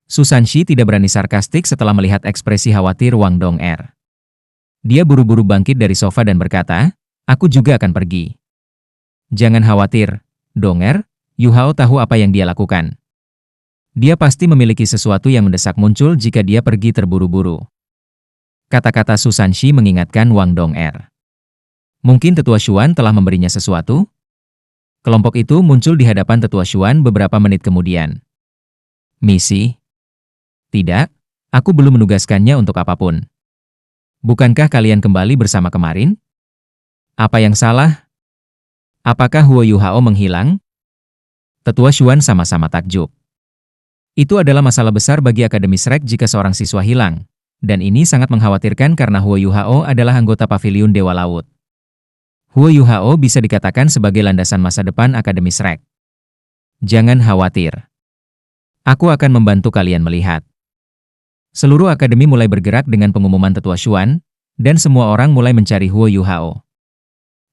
Susanshi tidak berani sarkastik setelah melihat ekspresi khawatir Wang Dong'er. Dia buru-buru bangkit dari sofa dan berkata, "Aku juga akan pergi." "Jangan khawatir, Dong'er, Yu Hao tahu apa yang dia lakukan. Dia pasti memiliki sesuatu yang mendesak muncul jika dia pergi terburu-buru." Kata-kata Susanshi mengingatkan Wang Dong'er. Mungkin Tetua Xuan telah memberinya sesuatu? Kelompok itu muncul di hadapan Tetua Xuan beberapa menit kemudian. "Misi? Tidak, aku belum menugaskannya untuk apapun. Bukankah kalian kembali bersama kemarin? Apa yang salah? Apakah Huo Yu Hao menghilang?" Tetua Xuan sama-sama takjub. Itu adalah masalah besar bagi Akademi Shrek jika seorang siswa hilang, dan ini sangat mengkhawatirkan karena Huo Yu Hao adalah anggota Paviliun Dewa Laut. Huo Yu Hao bisa dikatakan sebagai landasan masa depan Akademi Shrek. "Jangan khawatir. Aku akan membantu kalian melihat." Seluruh akademi mulai bergerak dengan pengumuman Tetua Xuan, dan semua orang mulai mencari Huo Yu Hao.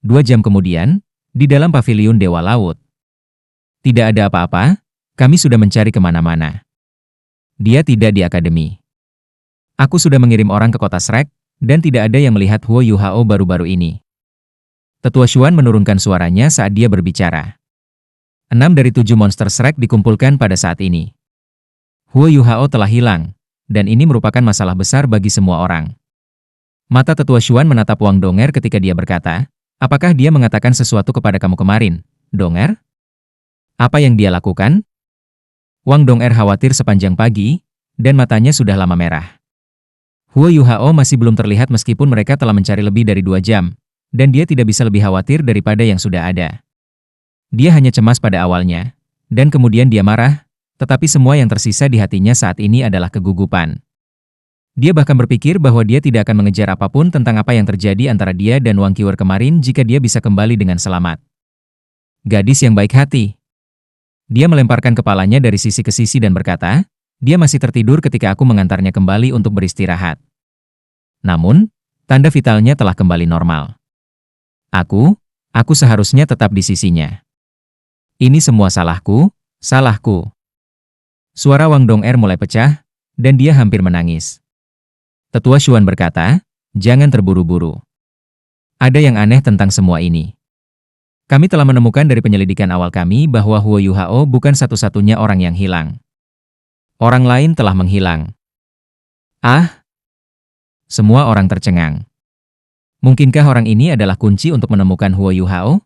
2 jam kemudian, di dalam Paviliun Dewa Laut. "Tidak ada apa-apa, kami sudah mencari kemana-mana. Dia tidak di akademi. Aku sudah mengirim orang ke kota Shrek, dan tidak ada yang melihat Huo Yu Hao baru-baru ini." Tetua Xuan menurunkan suaranya saat dia berbicara. 6 dari 7 monster Shrek dikumpulkan pada saat ini. Huo Yu Hao telah hilang, dan ini merupakan masalah besar bagi semua orang. Mata Tetua Xuan menatap Wang Dong'er ketika dia berkata, "Apakah dia mengatakan sesuatu kepada kamu kemarin, Dong'er? Apa yang dia lakukan?" Wang Dong'er khawatir sepanjang pagi, dan matanya sudah lama merah. Huo Yu Hao masih belum terlihat meskipun mereka telah mencari lebih dari 2 jam, dan dia tidak bisa lebih khawatir daripada yang sudah ada. Dia hanya cemas pada awalnya, dan kemudian dia marah, tetapi semua yang tersisa di hatinya saat ini adalah kegugupan. Dia bahkan berpikir bahwa dia tidak akan mengejar apapun tentang apa yang terjadi antara dia dan Wang Qiwer kemarin jika dia bisa kembali dengan selamat. Gadis yang baik hati. Dia melemparkan kepalanya dari sisi ke sisi dan berkata, dia masih tertidur ketika aku mengantarnya kembali untuk beristirahat. Namun, tanda vitalnya telah kembali normal. Aku seharusnya tetap di sisinya. Ini semua salahku, salahku. Suara Wang Dong'er mulai pecah, dan dia hampir menangis. Tetua Xuan berkata, "Jangan terburu-buru. Ada yang aneh tentang semua ini. Kami telah menemukan dari penyelidikan awal kami bahwa Huo Yu Hao bukan satu-satunya orang yang hilang. Orang lain telah menghilang." "Ah?" Semua orang tercengang. Mungkinkah orang ini adalah kunci untuk menemukan Huo Yu Hao?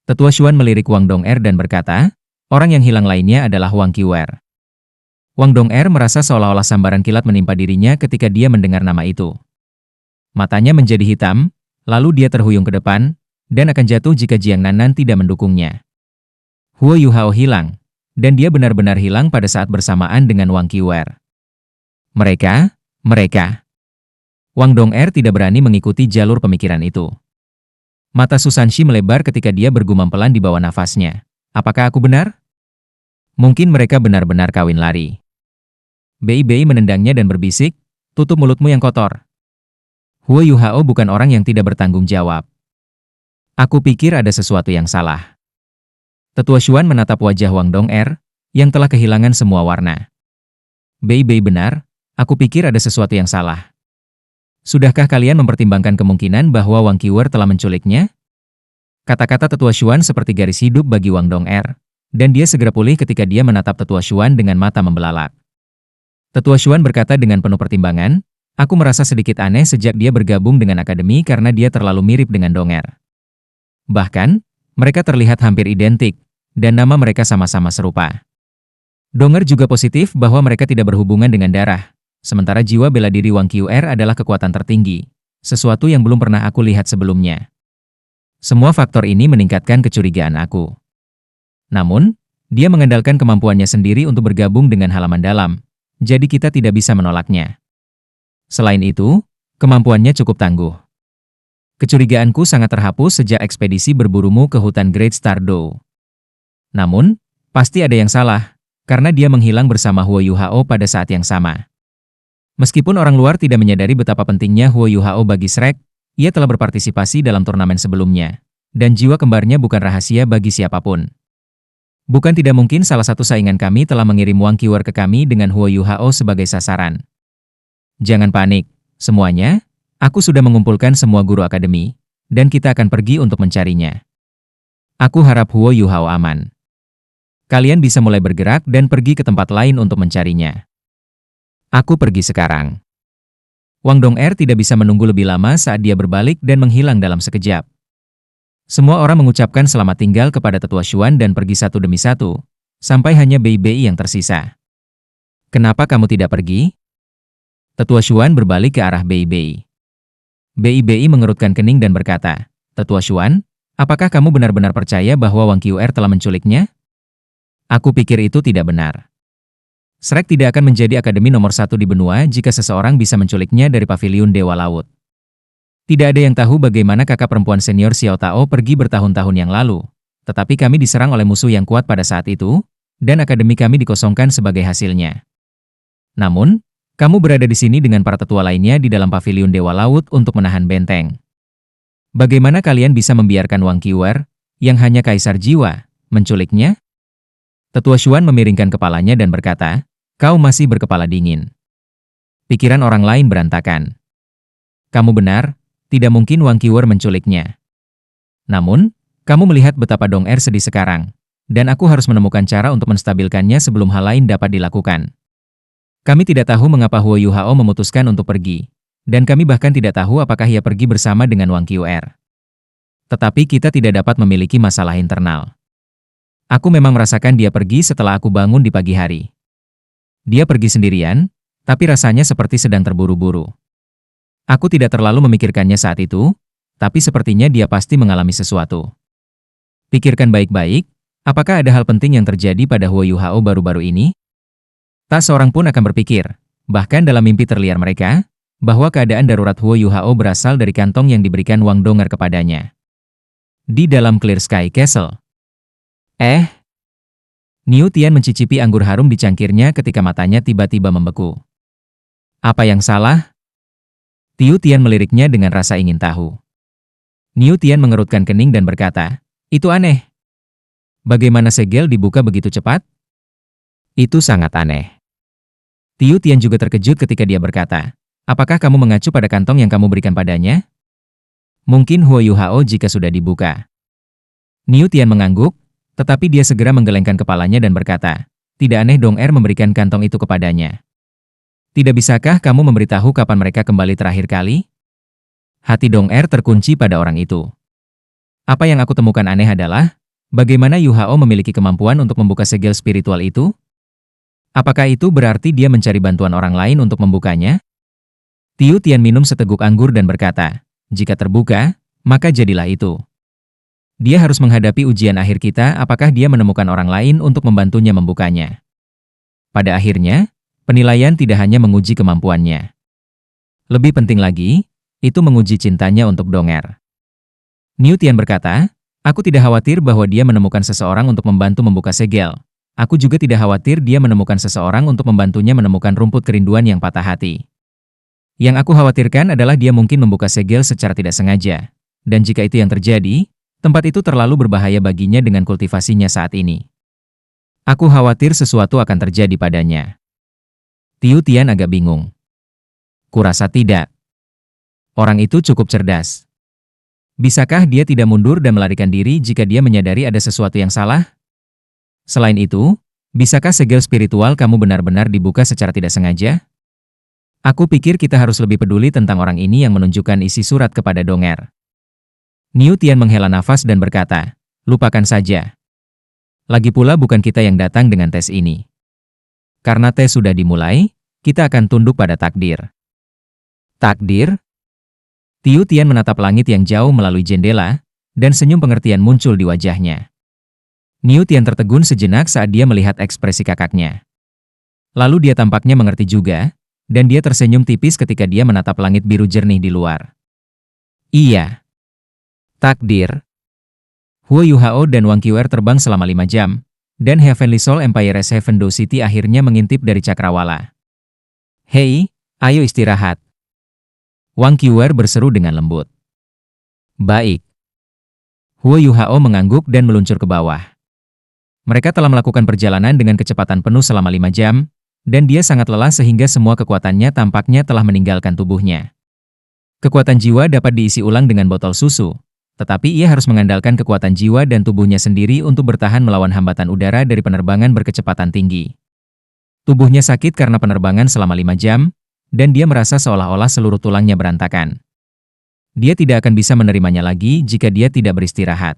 Tetua Xuan melirik Wang Dong'er dan berkata, "Orang yang hilang lainnya adalah Wang Qiwer." Wang Dong'er merasa seolah-olah sambaran kilat menimpa dirinya ketika dia mendengar nama itu. Matanya menjadi hitam, lalu dia terhuyung ke depan, dan akan jatuh jika Jiang Nanan tidak mendukungnya. Huo Yu Hao hilang, dan dia benar-benar hilang pada saat bersamaan dengan Wang Qiwer. Mereka. Wang Dong'er tidak berani mengikuti jalur pemikiran itu. Mata Susanshi melebar ketika dia bergumam pelan di bawah nafasnya. "Apakah aku benar? Mungkin mereka benar-benar kawin lari." Bei menendangnya dan berbisik, "Tutup mulutmu yang kotor. Huo Yu Hao bukan orang yang tidak bertanggung jawab. Aku pikir ada sesuatu yang salah." Tetua Xuan menatap wajah Wang Dong'er, yang telah kehilangan semua warna. Bei benar, aku pikir ada sesuatu yang salah. Sudahkah kalian mempertimbangkan kemungkinan bahwa Wang Qiwer telah menculiknya? Kata-kata Tetua Xuan seperti garis hidup bagi Wang Dong'er, dan dia segera pulih ketika dia menatap Tetua Xuan dengan mata membelalak. Tetua Xuan berkata dengan penuh pertimbangan, "Aku merasa sedikit aneh sejak dia bergabung dengan akademi karena dia terlalu mirip dengan Dong'er. Bahkan, mereka terlihat hampir identik, dan nama mereka sama-sama serupa. Dong'er juga positif bahwa mereka tidak berhubungan dengan darah, sementara jiwa bela diri Wang Qiwer adalah kekuatan tertinggi, sesuatu yang belum pernah aku lihat sebelumnya. Semua faktor ini meningkatkan kecurigaan aku. Namun, dia mengandalkan kemampuannya sendiri untuk bergabung dengan halaman dalam, jadi kita tidak bisa menolaknya. Selain itu, kemampuannya cukup tangguh. Kecurigaanku sangat terhapus sejak ekspedisi berburumu ke hutan Great Stardow. Namun, pasti ada yang salah, karena dia menghilang bersama Huo Yu Hao pada saat yang sama. Meskipun orang luar tidak menyadari betapa pentingnya Huo Yu Hao bagi Shrek, ia telah berpartisipasi dalam turnamen sebelumnya, dan jiwa kembarnya bukan rahasia bagi siapapun. Bukan tidak mungkin salah satu saingan kami telah mengirim Wang Qiuer ke kami dengan Huo Yuhao sebagai sasaran. Jangan panik, semuanya. Aku sudah mengumpulkan semua guru akademi, dan kita akan pergi untuk mencarinya. Aku harap Huo Yuhao aman. Kalian bisa mulai bergerak dan pergi ke tempat lain untuk mencarinya. Aku pergi sekarang. Wang Dong'er tidak bisa menunggu lebih lama saat dia berbalik dan menghilang dalam sekejap. Semua orang mengucapkan selamat tinggal kepada Tetua Xuan dan pergi satu demi satu, sampai hanya Bei Bei yang tersisa. Kenapa kamu tidak pergi? Tetua Xuan berbalik ke arah Bei Bei. Bei Bei mengerutkan kening dan berkata, Tetua Xuan, apakah kamu benar-benar percaya bahwa Wang Qiuer telah menculiknya? Aku pikir itu tidak benar. Shrek tidak akan menjadi akademi nomor 1 di benua jika seseorang bisa menculiknya dari paviliun Dewa Laut. Tidak ada yang tahu bagaimana kakak perempuan senior Xiao Tao pergi bertahun-tahun yang lalu, tetapi kami diserang oleh musuh yang kuat pada saat itu, dan akademi kami dikosongkan sebagai hasilnya. Namun, kamu berada di sini dengan para tetua lainnya di dalam paviliun Dewa Laut untuk menahan benteng. Bagaimana kalian bisa membiarkan Wang Qiuer, yang hanya kaisar jiwa, menculiknya? Tetua Xuan memiringkan kepalanya dan berkata, kau masih berkepala dingin. Pikiran orang lain berantakan. Kamu benar. Tidak mungkin Wang Qiuer menculiknya. Namun, kamu melihat betapa Dong'er sedih sekarang, dan aku harus menemukan cara untuk menstabilkannya sebelum hal lain dapat dilakukan. Kami tidak tahu mengapa Huo Yuhao memutuskan untuk pergi, dan kami bahkan tidak tahu apakah ia pergi bersama dengan Wang Qiuer. Tetapi kita tidak dapat memiliki masalah internal. Aku memang merasakan dia pergi setelah aku bangun di pagi hari. Dia pergi sendirian, tapi rasanya seperti sedang terburu-buru. Aku tidak terlalu memikirkannya saat itu, tapi sepertinya dia pasti mengalami sesuatu. Pikirkan baik-baik, apakah ada hal penting yang terjadi pada Huo Yuhao baru-baru ini? Tak seorang pun akan berpikir, bahkan dalam mimpi terliar mereka, bahwa keadaan darurat Huo Yuhao berasal dari kantong yang diberikan Wang Dong'er kepadanya. Di dalam Clear Sky Castle. Niu Tian mencicipi anggur harum di cangkirnya ketika matanya tiba-tiba membeku. Apa yang salah? Tiu Tian meliriknya dengan rasa ingin tahu. Niu Tian mengerutkan kening dan berkata, itu aneh. Bagaimana segel dibuka begitu cepat? Itu sangat aneh. Tiu Tian juga terkejut ketika dia berkata, apakah kamu mengacu pada kantong yang kamu berikan padanya? Mungkin Huo Yuhao jika sudah dibuka. Niu Tian mengangguk, tetapi dia segera menggelengkan kepalanya dan berkata, tidak aneh Dong'er memberikan kantong itu kepadanya. Tidak bisakah kamu memberitahu kapan mereka kembali terakhir kali? Hati Dong'er terkunci pada orang itu. Apa yang aku temukan aneh adalah, bagaimana Yuhao memiliki kemampuan untuk membuka segel spiritual itu? Apakah itu berarti dia mencari bantuan orang lain untuk membukanya? Tiu Tian minum seteguk anggur dan berkata, jika terbuka, maka jadilah itu. Dia harus menghadapi ujian akhir kita apakah dia menemukan orang lain untuk membantunya membukanya. Pada akhirnya, penilaian tidak hanya menguji kemampuannya. Lebih penting lagi, itu menguji cintanya untuk Dong'er. Niu Tian berkata, aku tidak khawatir bahwa dia menemukan seseorang untuk membantu membuka segel. Aku juga tidak khawatir dia menemukan seseorang untuk membantunya menemukan rumput kerinduan yang patah hati. Yang aku khawatirkan adalah dia mungkin membuka segel secara tidak sengaja. Dan jika itu yang terjadi, tempat itu terlalu berbahaya baginya dengan kultivasinya saat ini. Aku khawatir sesuatu akan terjadi padanya. Tiu Tian agak bingung. Kurasa tidak. Orang itu cukup cerdas. Bisakah dia tidak mundur dan melarikan diri jika dia menyadari ada sesuatu yang salah? Selain itu, bisakah segel spiritual kamu benar-benar dibuka secara tidak sengaja? Aku pikir kita harus lebih peduli tentang orang ini yang menunjukkan isi surat kepada Dong'er. Niu Tian menghela nafas dan berkata, lupakan saja. Lagi pula bukan kita yang datang dengan tes ini. Karena tes sudah dimulai, kita akan tunduk pada takdir. Takdir? Tiu Tian menatap langit yang jauh melalui jendela, dan senyum pengertian muncul di wajahnya. Niu Tian tertegun sejenak saat dia melihat ekspresi kakaknya. Lalu dia tampaknya mengerti juga, dan dia tersenyum tipis ketika dia menatap langit biru jernih di luar. Iya. Takdir. Huo Yuhao dan Wang Qiuer terbang selama 5 jam, dan Heavenly Soul Empire's Heaven Do City akhirnya mengintip dari cakrawala. Hei, ayo istirahat. Wang Qiuer berseru dengan lembut. Baik. Huo Yuhao mengangguk dan meluncur ke bawah. Mereka telah melakukan perjalanan dengan kecepatan penuh selama 5 jam, dan dia sangat lelah sehingga semua kekuatannya tampaknya telah meninggalkan tubuhnya. Kekuatan jiwa dapat diisi ulang dengan botol susu, tetapi ia harus mengandalkan kekuatan jiwa dan tubuhnya sendiri untuk bertahan melawan hambatan udara dari penerbangan berkecepatan tinggi. Tubuhnya sakit karena penerbangan selama 5 jam, dan dia merasa seolah-olah seluruh tulangnya berantakan. Dia tidak akan bisa menerimanya lagi jika dia tidak beristirahat.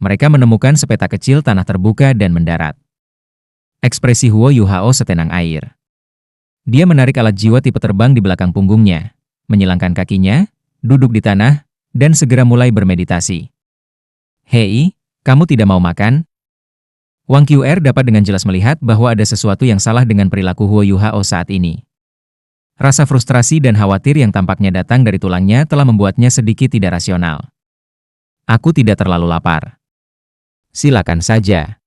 Mereka menemukan sepeta kecil tanah terbuka dan mendarat. Ekspresi Huo Yuhao setenang air. Dia menarik alat jiwa tipe terbang di belakang punggungnya, menyilangkan kakinya, duduk di tanah, dan segera mulai bermeditasi. Hei, kamu tidak mau makan? Wang Qr dapat dengan jelas melihat bahwa ada sesuatu yang salah dengan perilaku Huo Yuhao saat ini. Rasa frustrasi dan khawatir yang tampaknya datang dari tulangnya telah membuatnya sedikit tidak rasional. Aku tidak terlalu lapar. Silakan saja.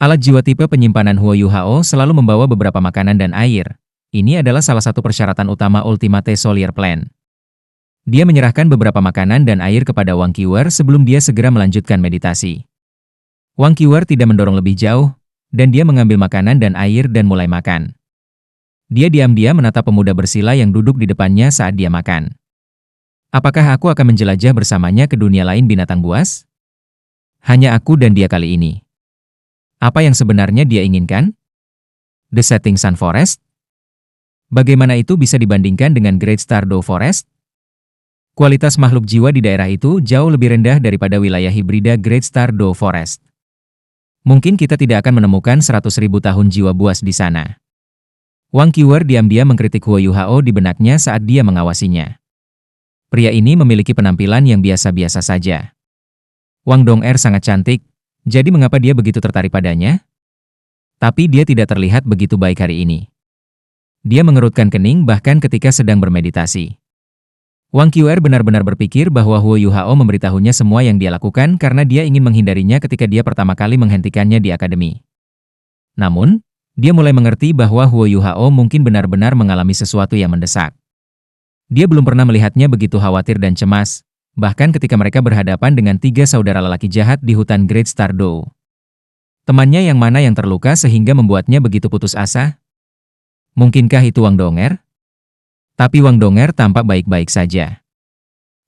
Alat jiwa tipe penyimpanan Huo Yuhao selalu membawa beberapa makanan dan air. Ini adalah salah satu persyaratan utama Ultimate Solier Plan. Dia menyerahkan beberapa makanan dan air kepada Wang Qr sebelum dia segera melanjutkan meditasi. Wang Qr tidak mendorong lebih jauh, dan dia mengambil makanan dan air dan mulai makan. Dia diam-diam menatap pemuda bersila yang duduk di depannya saat dia makan. Apakah aku akan menjelajah bersamanya ke dunia lain binatang buas? Hanya aku dan dia kali ini. Apa yang sebenarnya dia inginkan? The Setting Sun Forest? Bagaimana itu bisa dibandingkan dengan Great Stardew Forest? Kualitas makhluk jiwa di daerah itu jauh lebih rendah daripada wilayah hibrida Great Stardew Forest. Mungkin kita tidak akan menemukan 100.000 tahun jiwa buas di sana. Wang Qr diam-diam mengkritik Huo Yuhao di benaknya saat dia mengawasinya. Pria ini memiliki penampilan yang biasa-biasa saja. Wang Dong'er sangat cantik, jadi mengapa dia begitu tertarik padanya? Tapi dia tidak terlihat begitu baik hari ini. Dia mengerutkan kening bahkan ketika sedang bermeditasi. Wang Qr benar-benar berpikir bahwa Huo Yuhao memberitahunya semua yang dia lakukan karena dia ingin menghindarinya ketika dia pertama kali menghentikannya di akademi. Namun, dia mulai mengerti bahwa Huo Yuhao mungkin benar-benar mengalami sesuatu yang mendesak. Dia belum pernah melihatnya begitu khawatir dan cemas, bahkan ketika mereka berhadapan dengan 3 saudara lelaki jahat di hutan Great Stardew. Temannya yang mana yang terluka sehingga membuatnya begitu putus asa? Mungkinkah itu Wang Dong'er? Tapi Wang Dong'er tampak baik-baik saja.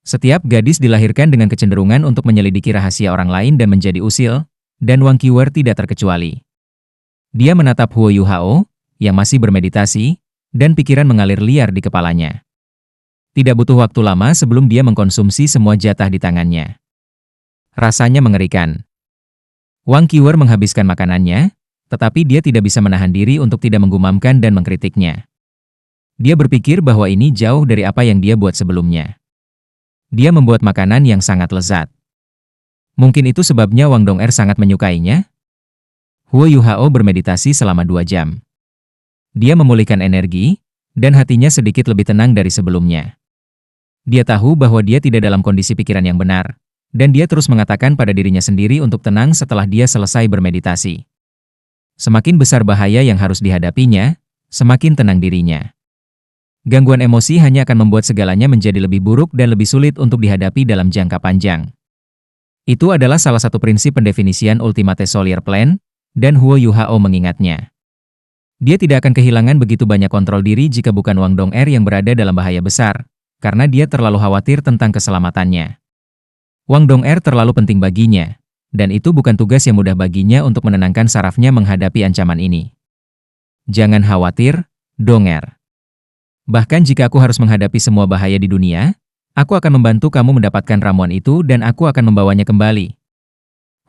Setiap gadis dilahirkan dengan kecenderungan untuk menyelidiki rahasia orang lain dan menjadi usil, dan Wang Qr tidak terkecuali. Dia menatap Huo Yuhao, yang masih bermeditasi, dan pikiran mengalir liar di kepalanya. Tidak butuh waktu lama sebelum dia mengkonsumsi semua jatah di tangannya. Rasanya mengerikan. Wang Qr menghabiskan makanannya, tetapi dia tidak bisa menahan diri untuk tidak menggumamkan dan mengkritiknya. Dia berpikir bahwa ini jauh dari apa yang dia buat sebelumnya. Dia membuat makanan yang sangat lezat. Mungkin itu sebabnya Wang Dong'er sangat menyukainya? Huo Yuhao bermeditasi selama 2 jam. Dia memulihkan energi, dan hatinya sedikit lebih tenang dari sebelumnya. Dia tahu bahwa dia tidak dalam kondisi pikiran yang benar, dan dia terus mengatakan pada dirinya sendiri untuk tenang setelah dia selesai bermeditasi. Semakin besar bahaya yang harus dihadapinya, semakin tenang dirinya. Gangguan emosi hanya akan membuat segalanya menjadi lebih buruk dan lebih sulit untuk dihadapi dalam jangka panjang. Itu adalah salah satu prinsip pendefinisian Ultimate Solier Plan, dan Huo Yuhao mengingatnya. Dia tidak akan kehilangan begitu banyak kontrol diri jika bukan Wang Dong'er yang berada dalam bahaya besar, karena dia terlalu khawatir tentang keselamatannya. Wang Dong'er terlalu penting baginya, dan itu bukan tugas yang mudah baginya untuk menenangkan sarafnya menghadapi ancaman ini. Jangan khawatir, Dong'er. Bahkan jika aku harus menghadapi semua bahaya di dunia, aku akan membantu kamu mendapatkan ramuan itu dan aku akan membawanya kembali.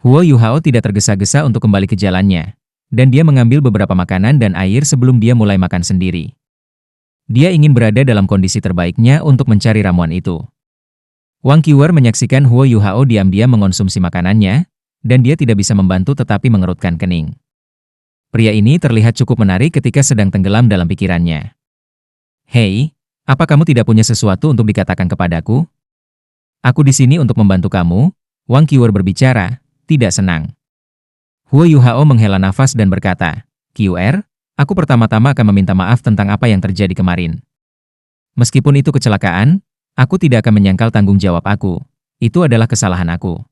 Huo Yuhao tidak tergesa-gesa untuk kembali ke jalannya, dan dia mengambil beberapa makanan dan air sebelum dia mulai makan sendiri. Dia ingin berada dalam kondisi terbaiknya untuk mencari ramuan itu. Wang Qr menyaksikan Huo Yuhao diam-diam mengonsumsi makanannya, dan dia tidak bisa membantu tetapi mengerutkan kening. Pria ini terlihat cukup menarik ketika sedang tenggelam dalam pikirannya. Hei, apa kamu tidak punya sesuatu untuk dikatakan kepadaku? Aku di sini untuk membantu kamu, Wang Qr berbicara, tidak senang. Huo Yuhao menghela nafas dan berkata, Qr, aku pertama-tama akan meminta maaf tentang apa yang terjadi kemarin. Meskipun itu kecelakaan, aku tidak akan menyangkal tanggung jawab aku. Itu adalah kesalahan aku.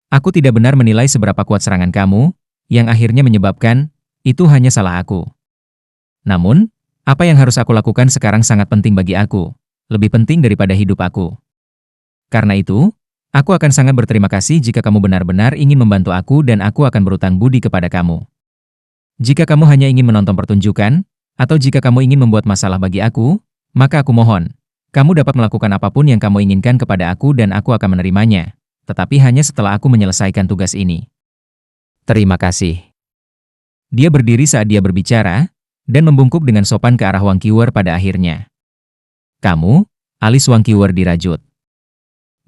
Aku tidak benar menilai seberapa kuat serangan kamu, yang akhirnya menyebabkan, itu hanya salah aku. Namun, apa yang harus aku lakukan sekarang sangat penting bagi aku, lebih penting daripada hidup aku. Karena itu, aku akan sangat berterima kasih jika kamu benar-benar ingin membantu aku dan aku akan berutang budi kepada kamu. Jika kamu hanya ingin menonton pertunjukan, atau jika kamu ingin membuat masalah bagi aku, maka aku mohon, kamu dapat melakukan apapun yang kamu inginkan kepada aku dan aku akan menerimanya. Tetapi hanya setelah aku menyelesaikan tugas ini. Terima kasih. Dia berdiri saat dia berbicara, dan membungkuk dengan sopan ke arah Wang Qiwer pada akhirnya. Kamu, alis Wang Qiwer dirajut.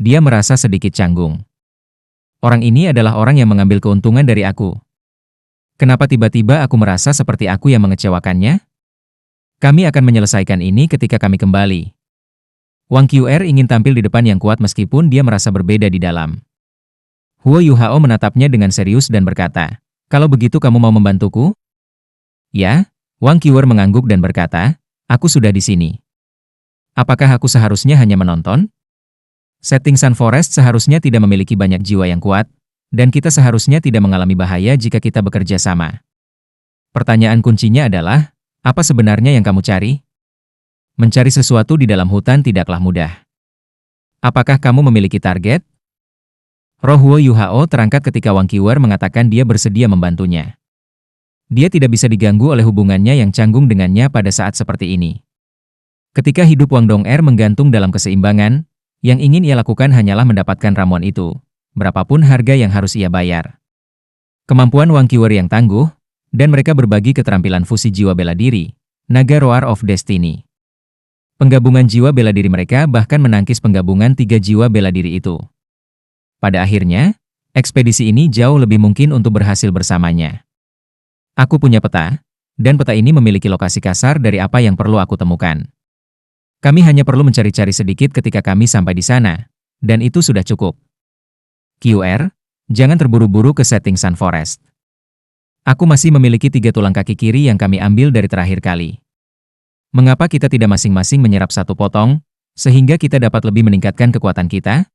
Dia merasa sedikit canggung. Orang ini adalah orang yang mengambil keuntungan dari aku. Kenapa tiba-tiba aku merasa seperti aku yang mengecewakannya? Kami akan menyelesaikan ini ketika kami kembali. Wang Qiwer ingin tampil di depan yang kuat meskipun dia merasa berbeda di dalam. Huo Yuhao menatapnya dengan serius dan berkata, "Kalau begitu kamu mau membantuku?" "Ya." Wang Qiwer mengangguk dan berkata, "Aku sudah di sini. Apakah aku seharusnya hanya menonton? Setting Sun Forest seharusnya tidak memiliki banyak jiwa yang kuat, dan kita seharusnya tidak mengalami bahaya jika kita bekerja sama. Pertanyaan kuncinya adalah, apa sebenarnya yang kamu cari? Mencari sesuatu di dalam hutan tidaklah mudah. Apakah kamu memiliki target?" Roh Huo Yuhao terangkat ketika Wang Qiwer mengatakan dia bersedia membantunya. Dia tidak bisa diganggu oleh hubungannya yang canggung dengannya pada saat seperti ini. Ketika hidup Wang Dong'er menggantung dalam keseimbangan, yang ingin ia lakukan hanyalah mendapatkan ramuan itu, berapapun harga yang harus ia bayar. Kemampuan Wang Qiwer yang tangguh, dan mereka berbagi keterampilan fusi jiwa bela diri, naga Roar of Destiny. Penggabungan jiwa bela diri mereka bahkan menangkis penggabungan 3 jiwa bela diri itu. Pada akhirnya, ekspedisi ini jauh lebih mungkin untuk berhasil bersamanya. Aku punya peta, dan peta ini memiliki lokasi kasar dari apa yang perlu aku temukan. Kami hanya perlu mencari-cari sedikit ketika kami sampai di sana, dan itu sudah cukup. QR, jangan terburu-buru ke setting Sun Forest. Aku masih memiliki 3 tulang kaki kiri yang kami ambil dari terakhir kali. Mengapa kita tidak masing-masing menyerap 1 potong, sehingga kita dapat lebih meningkatkan kekuatan kita?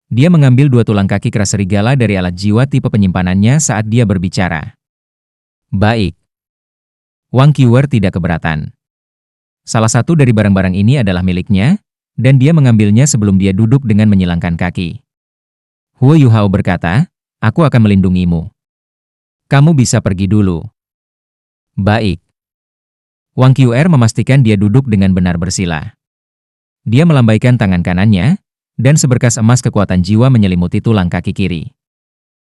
Dia mengambil 2 tulang kaki keras serigala dari alat jiwa tipe penyimpanannya saat dia berbicara. Baik. Wang Qiwer tidak keberatan. Salah satu dari barang-barang ini adalah miliknya, dan dia mengambilnya sebelum dia duduk dengan menyilangkan kaki. Huo Yuhao berkata, "Aku akan melindungimu. Kamu bisa pergi dulu." Baik. Wang Qiwer memastikan dia duduk dengan benar bersila. Dia melambaikan tangan kanannya, dan seberkas emas kekuatan jiwa menyelimuti tulang kaki kiri.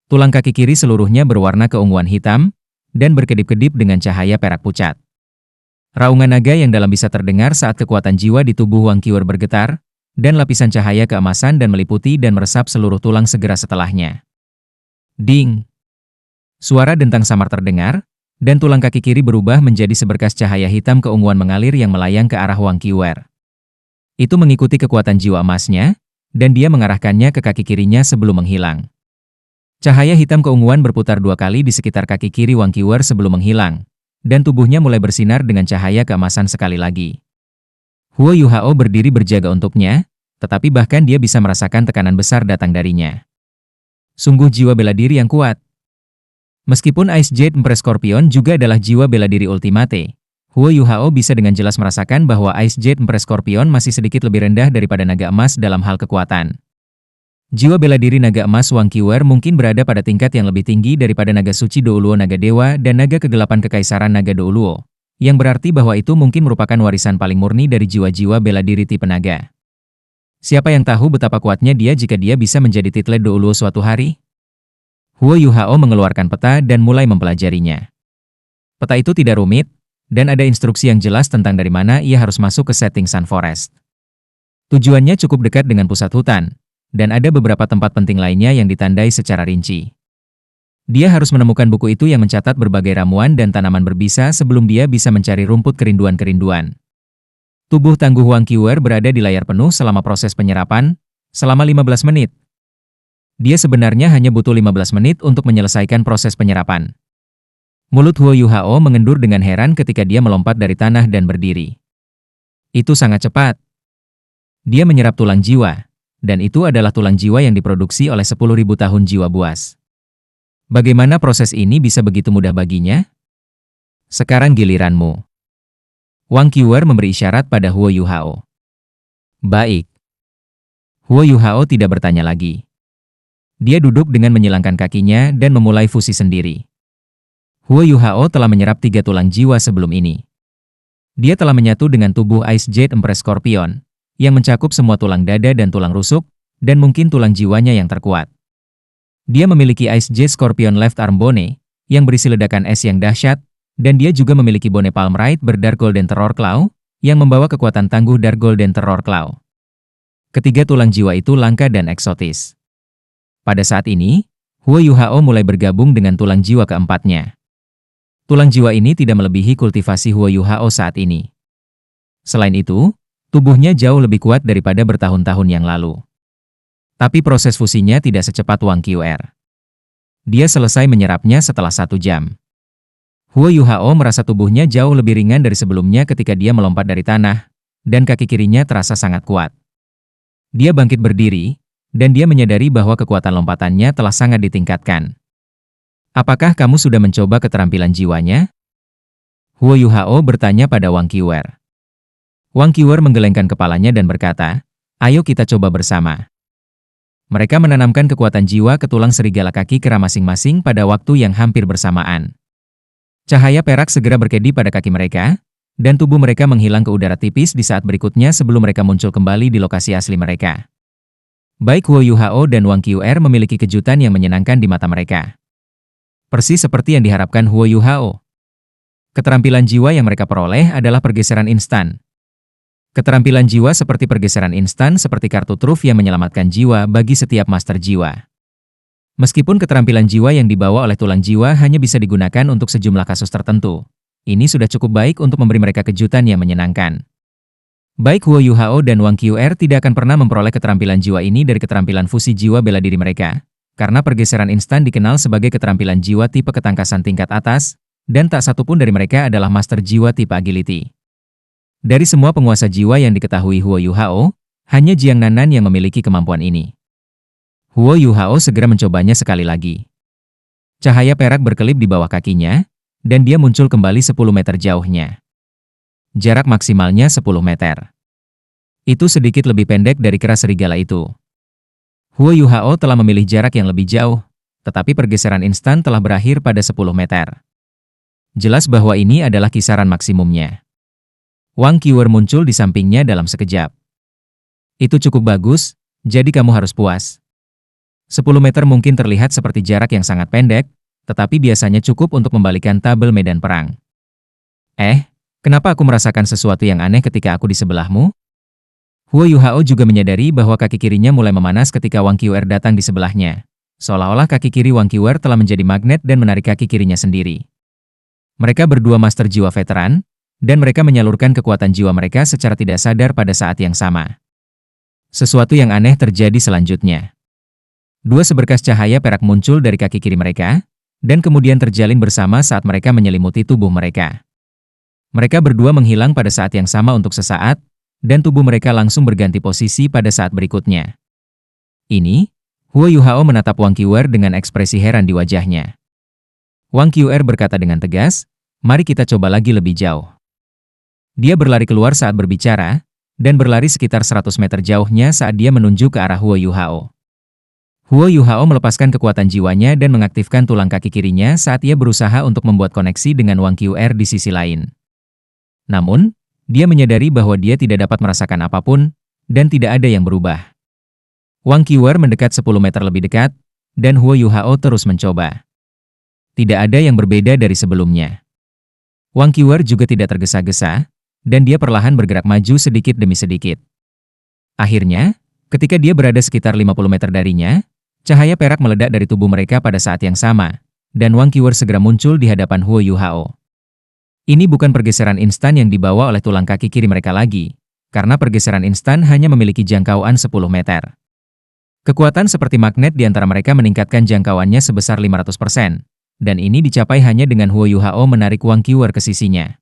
Tulang kaki kiri seluruhnya berwarna keunguan hitam, dan berkedip-kedip dengan cahaya perak pucat. Raungan naga yang dalam bisa terdengar saat kekuatan jiwa di tubuh Wang Qiwer bergetar, dan lapisan cahaya keemasan dan meliputi dan meresap seluruh tulang segera setelahnya. Ding! Suara dentang samar terdengar, dan tulang kaki kiri berubah menjadi seberkas cahaya hitam keunguan mengalir yang melayang ke arah Wang Qiwer. Itu mengikuti kekuatan jiwa emasnya, dan dia mengarahkannya ke kaki kirinya sebelum menghilang. Cahaya hitam keunguan berputar 2 kali di sekitar kaki kiri Wang Qiwer sebelum menghilang, dan tubuhnya mulai bersinar dengan cahaya keemasan sekali lagi. Huo Yuhao berdiri berjaga untuknya, tetapi bahkan dia bisa merasakan tekanan besar datang darinya. Sungguh jiwa bela diri yang kuat. Meskipun Ice Jade Empress Scorpion juga adalah jiwa bela diri ultimate, Huo Yuhao bisa dengan jelas merasakan bahwa Ice Jade Empress Scorpion masih sedikit lebih rendah daripada naga emas dalam hal kekuatan. Jiwa bela diri naga emas Wang Qiwer mungkin berada pada tingkat yang lebih tinggi daripada naga suci Douluo Naga Dewa dan naga kegelapan kekaisaran naga Douluo, yang berarti bahwa itu mungkin merupakan warisan paling murni dari jiwa-jiwa bela diri tipe naga. Siapa yang tahu betapa kuatnya dia jika dia bisa menjadi title Douluo suatu hari? Huo Yuhao mengeluarkan peta dan mulai mempelajarinya. Peta itu tidak rumit, dan ada instruksi yang jelas tentang dari mana ia harus masuk ke setting Sun Forest. Tujuannya cukup dekat dengan pusat hutan, dan ada beberapa tempat penting lainnya yang ditandai secara rinci. Dia harus menemukan buku itu yang mencatat berbagai ramuan dan tanaman berbisa sebelum dia bisa mencari rumput kerinduan-kerinduan. Tubuh tangguh Wang Qiwer berada di layar penuh selama proses penyerapan, selama 15 menit. Dia sebenarnya hanya butuh 15 menit untuk menyelesaikan proses penyerapan. Mulut Huo Yuhao mengendur dengan heran ketika dia melompat dari tanah dan berdiri. Itu sangat cepat. Dia menyerap tulang jiwa, Dan itu adalah tulang jiwa yang diproduksi oleh 10.000 tahun jiwa buas. Bagaimana proses ini bisa begitu mudah baginya? Sekarang giliranmu. Wang Qiuer memberi isyarat pada Huo Yuhao. Baik. Huo Yuhao tidak bertanya lagi. Dia duduk dengan menyilangkan kakinya dan memulai fusi sendiri. Huo Yuhao telah menyerap 3 tulang jiwa sebelum ini. Dia telah menyatu dengan tubuh Ice Jade Empress Scorpion, yang mencakup semua tulang dada dan tulang rusuk, dan mungkin tulang jiwanya yang terkuat. Dia memiliki Ice Jade Scorpion Left Arm Bone, yang berisi ledakan es yang dahsyat, dan dia juga memiliki bone Palm Right Dark Golden Terror Claw, yang membawa kekuatan tangguh Dark Golden Terror Claw. Ketiga tulang jiwa itu langka dan eksotis. Pada saat ini, Huo Yuhao mulai bergabung dengan tulang jiwa keempatnya. Tulang jiwa ini tidak melebihi kultivasi Huo Yuhao saat ini. Selain itu, tubuhnya jauh lebih kuat daripada bertahun-tahun yang lalu. Tapi proses fusinya tidak secepat Wang Qiuer. Dia selesai menyerapnya setelah 1 jam. Huo Yuhao merasa tubuhnya jauh lebih ringan dari sebelumnya ketika dia melompat dari tanah, dan kaki kirinya terasa sangat kuat. Dia bangkit berdiri, dan dia menyadari bahwa kekuatan lompatannya telah sangat ditingkatkan. Apakah kamu sudah mencoba keterampilan jiwanya? Huo Yuhao bertanya pada Wang Qiuer. Wang Qiuer menggelengkan kepalanya dan berkata, "Ayo kita coba bersama." Mereka menanamkan kekuatan jiwa ke tulang serigala kaki kera masing-masing pada waktu yang hampir bersamaan. Cahaya perak segera berkedip pada kaki mereka, dan tubuh mereka menghilang ke udara tipis di saat berikutnya sebelum mereka muncul kembali di lokasi asli mereka. Baik Huo Yuhao dan Wang Qiuer memiliki kejutan yang menyenangkan di mata mereka. Persis seperti yang diharapkan Huo Yuhao. Keterampilan jiwa yang mereka peroleh adalah pergeseran instan. Keterampilan jiwa seperti pergeseran instan seperti kartu truf yang menyelamatkan jiwa bagi setiap master jiwa. Meskipun keterampilan jiwa yang dibawa oleh tulang jiwa hanya bisa digunakan untuk sejumlah kasus tertentu, ini sudah cukup baik untuk memberi mereka kejutan yang menyenangkan. Baik Huo Yuhao dan Wang Qiuer tidak akan pernah memperoleh keterampilan jiwa ini dari keterampilan fusi jiwa bela diri mereka, karena pergeseran instan dikenal sebagai keterampilan jiwa tipe ketangkasan tingkat atas, dan tak satu pun dari mereka adalah master jiwa tipe agility. Dari semua penguasa jiwa yang diketahui Huo Yuhao, hanya Jiang Nanan yang memiliki kemampuan ini. Huo Yuhao segera mencobanya sekali lagi. Cahaya perak berkelip di bawah kakinya, dan dia muncul kembali 10 meter jauhnya. Jarak maksimalnya 10 meter. Itu sedikit lebih pendek dari kera serigala itu. Huo Yuhao telah memilih jarak yang lebih jauh, tetapi pergeseran instan telah berakhir pada 10 meter. Jelas bahwa ini adalah kisaran maksimumnya. Wang Qiuer muncul di sampingnya dalam sekejap. Itu cukup bagus, jadi kamu harus puas. 10 meter mungkin terlihat seperti jarak yang sangat pendek, tetapi biasanya cukup untuk membalikan tabel medan perang. Kenapa aku merasakan sesuatu yang aneh ketika aku di sebelahmu? Huo Yuhao juga menyadari bahwa kaki kirinya mulai memanas ketika Wang Qiuer datang di sebelahnya. Seolah-olah kaki kiri Wang Qiuer telah menjadi magnet dan menarik kaki kirinya sendiri. Mereka berdua master jiwa veteran, dan mereka menyalurkan kekuatan jiwa mereka secara tidak sadar pada saat yang sama. Sesuatu yang aneh terjadi selanjutnya. 2 seberkas cahaya perak muncul dari kaki kiri mereka, dan kemudian terjalin bersama saat mereka menyelimuti tubuh mereka. Mereka berdua menghilang pada saat yang sama untuk sesaat, dan tubuh mereka langsung berganti posisi pada saat berikutnya. Ini, Huo Yuhao menatap Wang Qiuer dengan ekspresi heran di wajahnya. Wang Qiuer berkata dengan tegas, "Mari kita coba lagi lebih jauh." Dia berlari keluar saat berbicara, dan berlari sekitar 100 meter jauhnya saat dia menunjuk ke arah Huo Yuhao. Huo Yuhao melepaskan kekuatan jiwanya dan mengaktifkan tulang kaki kirinya saat ia berusaha untuk membuat koneksi dengan Wang Qiuer di sisi lain. Namun, dia menyadari bahwa dia tidak dapat merasakan apapun, dan tidak ada yang berubah. Wang Qiuer mendekat 10 meter lebih dekat, dan Huo Yuhao terus mencoba. Tidak ada yang berbeda dari sebelumnya. Wang Qiuer juga tidak tergesa-gesa, dan dia perlahan bergerak maju sedikit demi sedikit. Akhirnya, ketika dia berada sekitar 50 meter darinya, cahaya perak meledak dari tubuh mereka pada saat yang sama, dan Wang Qiuer segera muncul di hadapan Huo Yuhao. Ini bukan pergeseran instan yang dibawa oleh tulang kaki kiri mereka lagi, karena pergeseran instan hanya memiliki jangkauan 10 meter. Kekuatan seperti magnet di antara mereka meningkatkan jangkauannya sebesar 500%, dan ini dicapai hanya dengan Huo Yuhao menarik Wang Qiuer ke sisinya.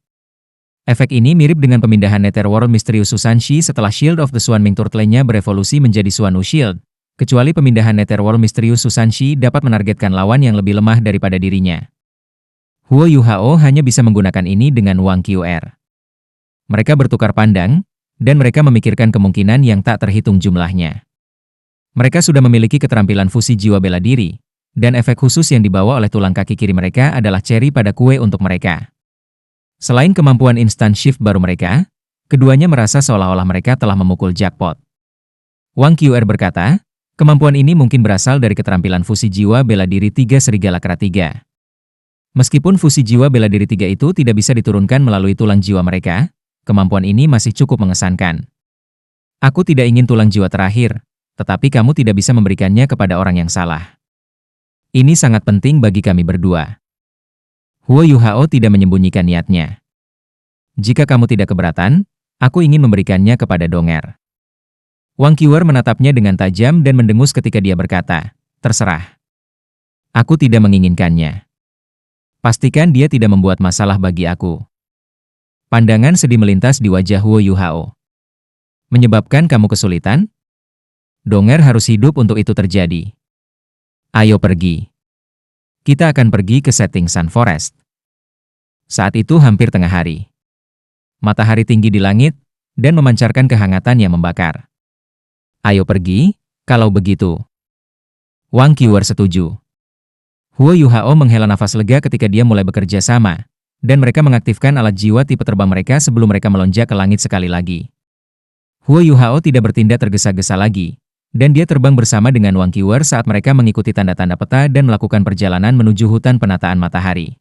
Efek ini mirip dengan pemindahan Netherworld misterius Susanshi setelah Shield of the Swan Ming Turtle-nya berevolusi menjadi Suanu Shield. Kecuali pemindahan Netherworld misterius Susanshi dapat menargetkan lawan yang lebih lemah daripada dirinya. Huo Yuhao hanya bisa menggunakan ini dengan Wang Qr. Mereka bertukar pandang, dan mereka memikirkan kemungkinan yang tak terhitung jumlahnya. Mereka sudah memiliki keterampilan fusi jiwa bela diri, dan efek khusus yang dibawa oleh tulang kaki kiri mereka adalah ceri pada kue untuk mereka. Selain kemampuan instant shift baru mereka, keduanya merasa seolah-olah mereka telah memukul jackpot. Wang Qr berkata, kemampuan ini mungkin berasal dari keterampilan fusi jiwa bela diri 3 Serigala Kera 3. Meskipun fusi jiwa bela diri 3 itu tidak bisa diturunkan melalui tulang jiwa mereka, kemampuan ini masih cukup mengesankan. Aku tidak ingin tulang jiwa terakhir, tetapi kamu tidak bisa memberikannya kepada orang yang salah. Ini sangat penting bagi kami berdua. Huo Yuhao tidak menyembunyikan niatnya. Jika kamu tidak keberatan, aku ingin memberikannya kepada Donger. Wang Qr menatapnya dengan tajam dan mendengus ketika dia berkata, terserah. Aku tidak menginginkannya. Pastikan dia tidak membuat masalah bagi aku. Pandangan sedih melintas di wajah Huo Yuhao. Menyebabkan kamu kesulitan? Donger harus hidup untuk itu terjadi. Ayo pergi. Kita akan pergi ke setting Sun Forest. Saat itu hampir tengah hari. Matahari tinggi di langit, dan memancarkan kehangatan yang membakar. Ayo pergi, kalau begitu. Wang Qr setuju. Huo Yuhao menghela nafas lega ketika dia mulai bekerja sama, dan mereka mengaktifkan alat jiwa tipe terbang mereka sebelum mereka melonjak ke langit sekali lagi. Huo Yuhao tidak bertindak tergesa-gesa lagi, dan dia terbang bersama dengan Wang Qr saat mereka mengikuti tanda-tanda peta dan melakukan perjalanan menuju hutan penataan matahari.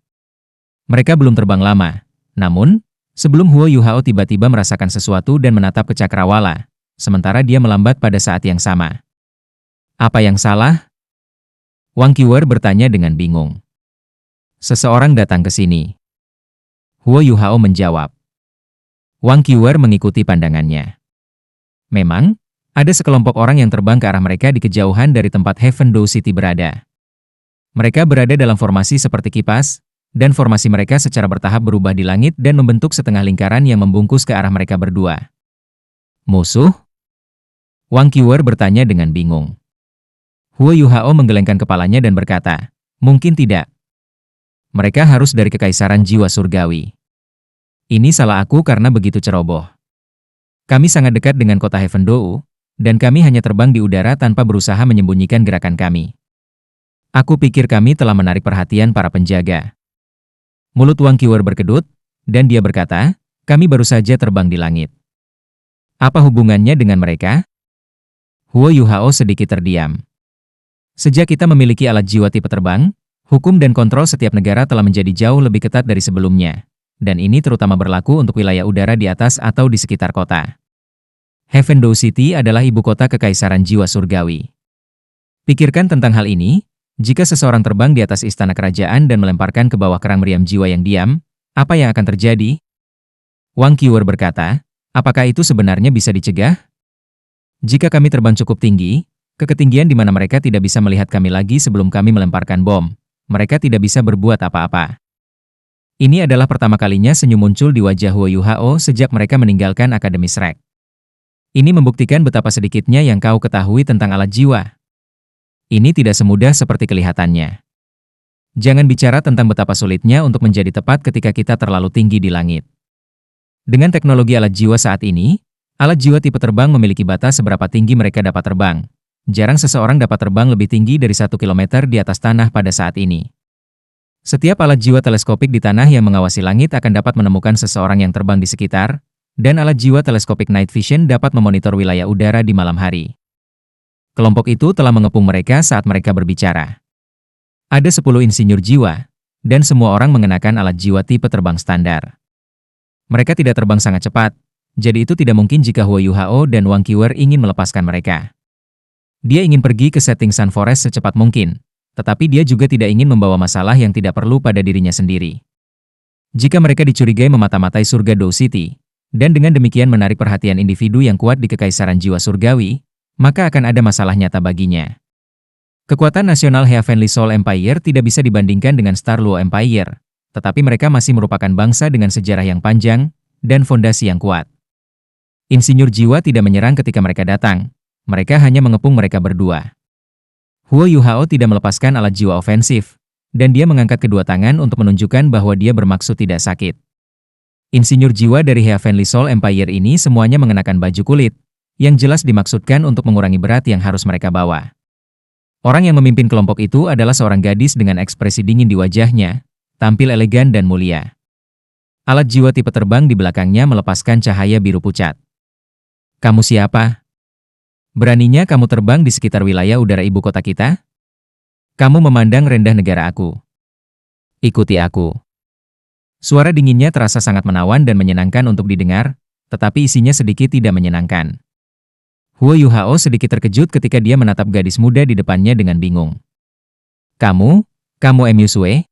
Mereka belum terbang lama, namun, sebelum Huo Yuhao tiba-tiba merasakan sesuatu dan menatap ke cakrawala, sementara dia melambat pada saat yang sama. Apa yang salah? Wang Qr bertanya dengan bingung. Seseorang datang ke sini. Huo Yuhao menjawab. Wang Qr mengikuti pandangannya. Memang, ada sekelompok orang yang terbang ke arah mereka di kejauhan dari tempat Heaven Dow City berada. Mereka berada dalam formasi seperti kipas, dan formasi mereka secara bertahap berubah di langit dan membentuk setengah lingkaran yang membungkus ke arah mereka berdua. Musuh? Wang Qr bertanya dengan bingung. Huo Yuhao menggelengkan kepalanya dan berkata, mungkin tidak. Mereka harus dari Kekaisaran Jiwa Surgawi. Ini salah aku karena begitu ceroboh. Kami sangat dekat dengan kota Heaven Dow, dan kami hanya terbang di udara tanpa berusaha menyembunyikan gerakan kami. Aku pikir kami telah menarik perhatian para penjaga. Mulut Wang Qr berkedut, dan dia berkata, kami baru saja terbang di langit. Apa hubungannya dengan mereka? Huo Yuhao sedikit terdiam. Sejak kita memiliki alat jiwa tipe terbang, hukum dan kontrol setiap negara telah menjadi jauh lebih ketat dari sebelumnya, dan ini terutama berlaku untuk wilayah udara di atas atau di sekitar kota. Heaven Dow City adalah ibu kota Kekaisaran Jiwa Surgawi. Pikirkan tentang hal ini. Jika seseorang terbang di atas istana kerajaan dan melemparkan ke bawah kerang meriam jiwa yang diam, apa yang akan terjadi? Wang Qr berkata, apakah itu sebenarnya bisa dicegah? Jika kami terbang cukup tinggi, ke ketinggian di mana mereka tidak bisa melihat kami lagi sebelum kami melemparkan bom, mereka tidak bisa berbuat apa-apa. Ini adalah pertama kalinya senyum muncul di wajah Huo Yuhao sejak mereka meninggalkan Akademi Shrek. Ini membuktikan betapa sedikitnya yang kau ketahui tentang alat jiwa. Ini tidak semudah seperti kelihatannya. Jangan bicara tentang betapa sulitnya untuk menjadi tepat ketika kita terlalu tinggi di langit. Dengan teknologi alat jiwa saat ini, alat jiwa tipe terbang memiliki batas seberapa tinggi mereka dapat terbang. Jarang seseorang dapat terbang lebih tinggi dari 1 kilometer di atas tanah pada saat ini. Setiap alat jiwa teleskopik di tanah yang mengawasi langit akan dapat menemukan seseorang yang terbang di sekitar, dan alat jiwa teleskopik Night Vision dapat memonitor wilayah udara di malam hari. Kelompok itu telah mengepung mereka saat mereka berbicara. Ada 10 insinyur jiwa, dan semua orang mengenakan alat jiwa tipe terbang standar. Mereka tidak terbang sangat cepat, jadi itu tidak mungkin jika Huo Yuhao dan Wang Qr ingin melepaskan mereka. Dia ingin pergi ke setting Sun Forest secepat mungkin, tetapi dia juga tidak ingin membawa masalah yang tidak perlu pada dirinya sendiri. Jika mereka dicurigai memata-matai surga Dow City, dan dengan demikian menarik perhatian individu yang kuat di Kekaisaran Jiwa Surgawi, maka akan ada masalah nyata baginya. Kekuatan nasional Heavenly Soul Empire tidak bisa dibandingkan dengan Star Luo Empire, tetapi mereka masih merupakan bangsa dengan sejarah yang panjang, dan fondasi yang kuat. Insinyur jiwa tidak menyerang ketika mereka datang, mereka hanya mengepung mereka berdua. Huo Yuhao tidak melepaskan alat jiwa ofensif, dan dia mengangkat kedua tangan untuk menunjukkan bahwa dia bermaksud tidak sakit. Insinyur jiwa dari Heavenly Soul Empire ini semuanya mengenakan baju kulit, yang jelas dimaksudkan untuk mengurangi berat yang harus mereka bawa. Orang yang memimpin kelompok itu adalah seorang gadis dengan ekspresi dingin di wajahnya, tampil elegan dan mulia. Alat jiwa tipe terbang di belakangnya melepaskan cahaya biru pucat. Kamu siapa? Beraninya kamu terbang di sekitar wilayah udara ibu kota kita? Kamu memandang rendah negara aku. Ikuti aku. Suara dinginnya terasa sangat menawan dan menyenangkan untuk didengar, tetapi isinya sedikit tidak menyenangkan. Huo Yuhao sedikit terkejut ketika dia menatap gadis muda di depannya dengan bingung. Kamu Emyusue?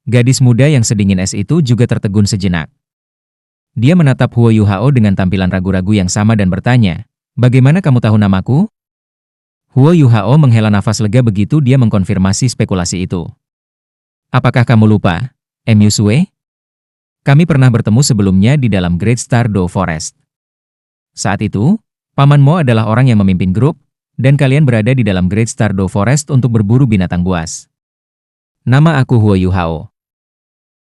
Gadis muda yang sedingin es itu juga tertegun sejenak. Dia menatap Huo Yuhao dengan tampilan ragu-ragu yang sama dan bertanya, "Bagaimana kamu tahu namaku?" Huo Yuhao menghela nafas lega begitu dia mengkonfirmasi spekulasi itu. "Apakah kamu lupa, Emyusue? Kami pernah bertemu sebelumnya di dalam Great Star Doe Forest. Saat itu, Paman Mo adalah orang yang memimpin grup, dan kalian berada di dalam Great Star Doe Forest untuk berburu binatang buas. Nama aku Huo Yuhao."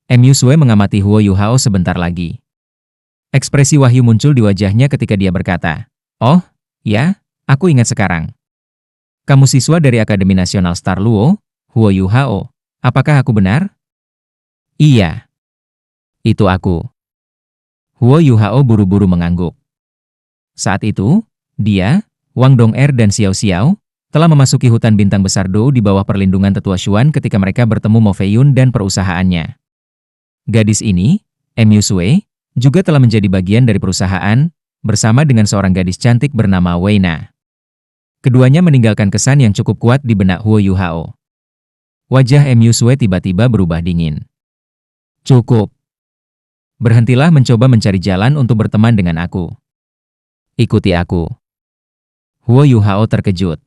Emyusue mengamati Huo Yuhao sebentar lagi. Ekspresi wahyu muncul di wajahnya ketika dia berkata, "Oh, ya, aku ingat sekarang. Kamu siswa dari Akademi Nasional Star Luo, Huo Yuhao. Apakah aku benar?" "Iya. Itu aku." Huo Yuhao buru-buru mengangguk. Saat itu, dia, Wang Dong'er dan Xiao Xiao, telah memasuki hutan bintang besar Dou di bawah perlindungan tetua Xuan ketika mereka bertemu Mo Feiyun dan perusahaannya. Gadis ini, Emyusue, juga telah menjadi bagian dari perusahaan, bersama dengan seorang gadis cantik bernama Weina. Keduanya meninggalkan kesan yang cukup kuat di benak Huo Yuhao. Wajah Emyusue tiba-tiba berubah dingin. "Cukup. Berhentilah mencoba mencari jalan untuk berteman dengan aku. Ikuti aku." Huo Yuhao terkejut.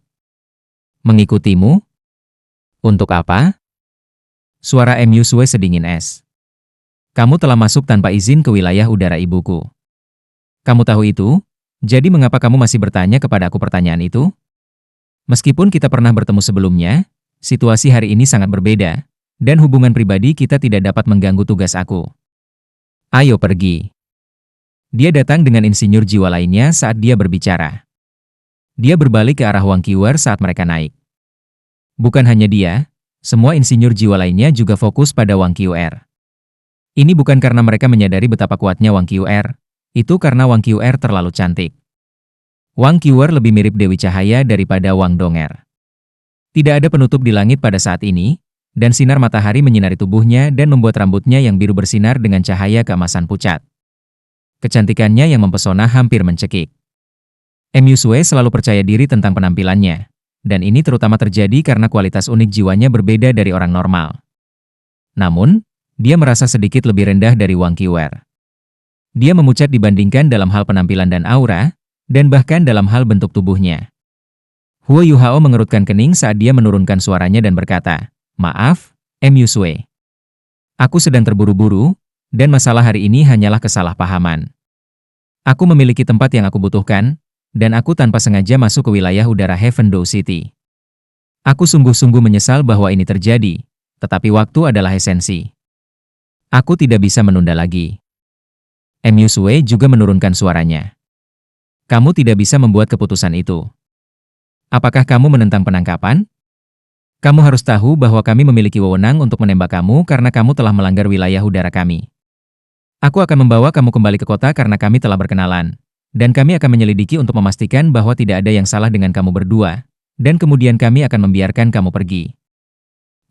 "Mengikutimu? Untuk apa?" Suara Emyusue sedingin es. "Kamu telah masuk tanpa izin ke wilayah udara ibuku. Kamu tahu itu? Jadi mengapa kamu masih bertanya kepada aku pertanyaan itu? Meskipun kita pernah bertemu sebelumnya, situasi hari ini sangat berbeda, dan hubungan pribadi kita tidak dapat mengganggu tugas aku. Ayo pergi." Dia datang dengan insinyur jiwa lainnya saat dia berbicara. Dia berbalik ke arah Wang Qiuer saat mereka naik. Bukan hanya dia, semua insinyur jiwa lainnya juga fokus pada Wang Qiuer. Ini bukan karena mereka menyadari betapa kuatnya Wang Qiuer, itu karena Wang Qiuer terlalu cantik. Wang Qiuer lebih mirip Dewi Cahaya daripada Wang Dong'er. Tidak ada penutup di langit pada saat ini, dan sinar matahari menyinari tubuhnya dan membuat rambutnya yang biru bersinar dengan cahaya keemasan pucat. Kecantikannya yang mempesona hampir mencekik. Emyusue selalu percaya diri tentang penampilannya, dan ini terutama terjadi karena kualitas unik jiwanya berbeda dari orang normal. Namun, dia merasa sedikit lebih rendah dari Wang Qiuer. Dia memucat dibandingkan dalam hal penampilan dan aura, dan bahkan dalam hal bentuk tubuhnya. Huo Yuhao mengerutkan kening saat dia menurunkan suaranya dan berkata, "Maaf, Emyusue. Aku sedang terburu-buru, dan masalah hari ini hanyalah kesalahpahaman. Aku memiliki tempat yang aku butuhkan, dan aku tanpa sengaja masuk ke wilayah udara Heaven Dou City. Aku sungguh-sungguh menyesal bahwa ini terjadi, tetapi waktu adalah esensi. Aku tidak bisa menunda lagi." Emyusue juga menurunkan suaranya. "Kamu tidak bisa membuat keputusan itu. Apakah kamu menentang penangkapan? Kamu harus tahu bahwa kami memiliki wewenang untuk menembak kamu karena kamu telah melanggar wilayah udara kami. Aku akan membawa kamu kembali ke kota karena kami telah berkenalan, dan kami akan menyelidiki untuk memastikan bahwa tidak ada yang salah dengan kamu berdua, dan kemudian kami akan membiarkan kamu pergi.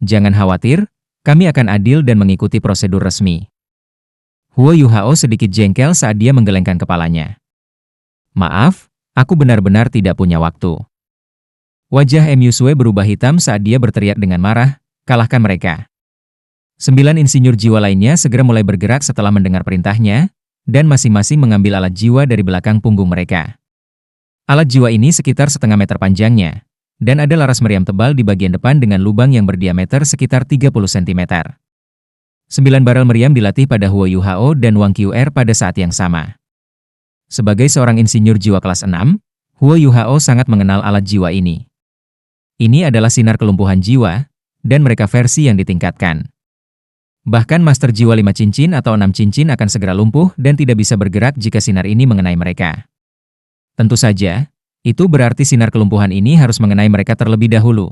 Jangan khawatir, kami akan adil dan mengikuti prosedur resmi." Huo Yuhao sedikit jengkel saat dia menggelengkan kepalanya. "Maaf, aku benar-benar tidak punya waktu." Wajah Emyusue berubah hitam saat dia berteriak dengan marah, "Kalahkan mereka." 9 insinyur jiwa lainnya segera mulai bergerak setelah mendengar perintahnya, dan masing-masing mengambil alat jiwa dari belakang punggung mereka. Alat jiwa ini sekitar setengah meter panjangnya, dan ada laras meriam tebal di bagian depan dengan lubang yang berdiameter sekitar 30 cm. 9 barel meriam dilatih pada Huo Yuhao dan Wang Qr pada saat yang sama. Sebagai seorang insinyur jiwa kelas 6, Huo Yuhao sangat mengenal alat jiwa ini. Ini adalah sinar kelumpuhan jiwa, dan mereka versi yang ditingkatkan. Bahkan Master Jiwa 5 cincin atau 6 cincin akan segera lumpuh dan tidak bisa bergerak jika sinar ini mengenai mereka. Tentu saja, itu berarti sinar kelumpuhan ini harus mengenai mereka terlebih dahulu.